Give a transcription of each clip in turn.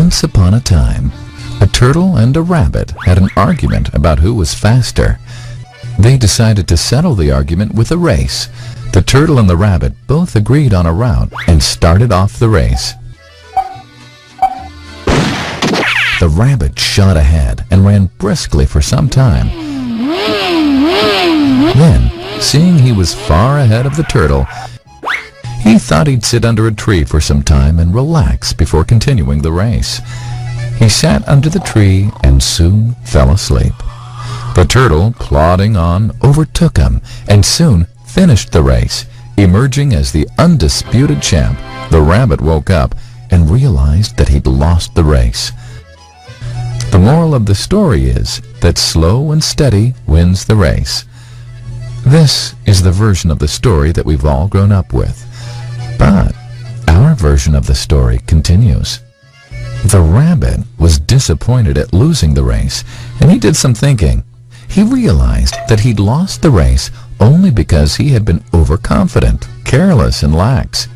Once upon a time, a turtle and a rabbit had an argument about who was faster. They decided to settle the argument with a race. The turtle and the rabbit both agreed on a route and started off the race. The rabbit shot ahead and ran briskly for some time. Then, seeing he was far ahead of the turtle, he thought he'd sit under a tree for some time and relax before continuing the race. He sat under the tree and soon fell asleep. The turtle, plodding on, overtook him and soon finished the race, emerging as the undisputed champ. The rabbit woke up and realized that he'd lost the race. The moral of the story is that slow and steady wins the race. This is the version of the story that we've all grown up with. But our version of the story continues. The rabbit was disappointed at losing the race, and he did some thinking. He realized that he'd lost the race only because he had been overconfident, careless, and lax.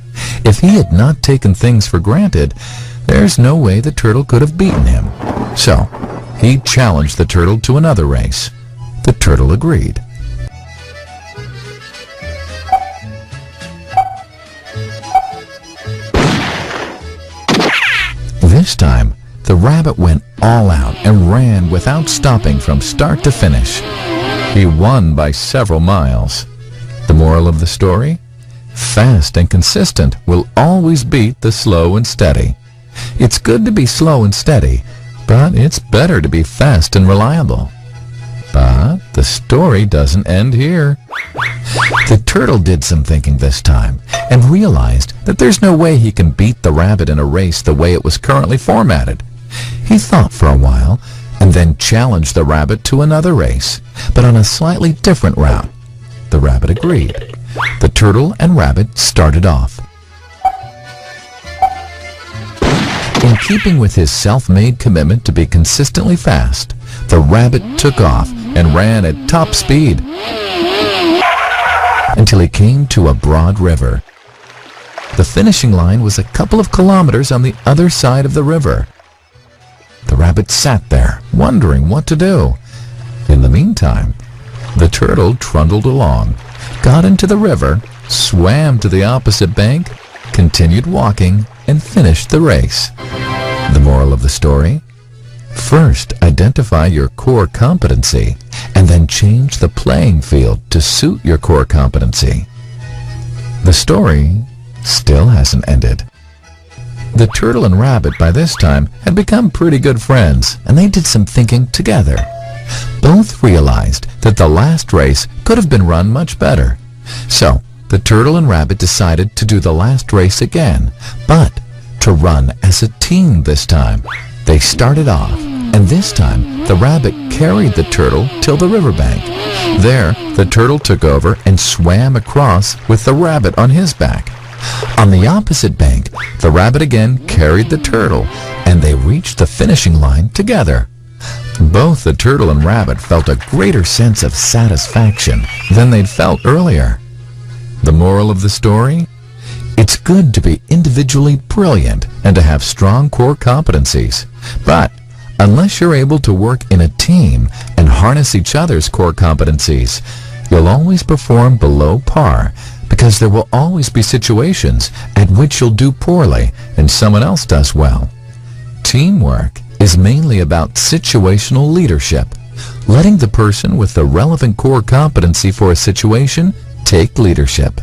If he had not taken things for granted, there's no way the turtle could have beaten him. So, he challenged the turtle to another race. The turtle agreed. This time, the rabbit went all out and ran without stopping from start to finish. He won by several miles. The moral of the story? Fast and consistent will always beat the slow and steady. It's good to be slow and steady, but it's better to be fast and reliable. But the story doesn't end here. The turtle did some thinking this time and realized that there's no way he can beat the rabbit in a race the way it was currently formatted. He thought for a while and then challenged the rabbit to another race, but on a slightly different route. The rabbit agreed. The turtle and rabbit started off. In keeping with his self-made commitment to be consistently fast, the rabbit took off and ran at top speed until he came to a broad river. The finishing line was a couple of kilometers on the other side of the river. The rabbit sat there, wondering what to do. In the meantime, the turtle trundled along, got into the river, swam to the opposite bank, continued walking, and finished the race. The moral of the story? First, identify your core competency, and then change the playing field to suit your core competency. The story still hasn't ended. The turtle and rabbit by this time had become pretty good friends, and they did some thinking together. Both realized that the last race could have been run much better. So, the turtle and rabbit decided to do the last race again, but to run as a team this time. They started off, and this time the rabbit carried the turtle till the riverbank. There, the turtle took over and swam across with the rabbit on his back. On the opposite bank, the rabbit again carried the turtle, and they reached the finishing line together. Both the turtle and rabbit felt a greater sense of satisfaction than they'd felt earlier. The moral of the story? It's good to be individually brilliant and to have strong core competencies. But unless you're able to work in a team and harness each other's core competencies, you'll always perform below par, because there will always be situations at which you'll do poorly and someone else does well. Teamwork is mainly about situational leadership, letting the person with the relevant core competency for a situation take leadership.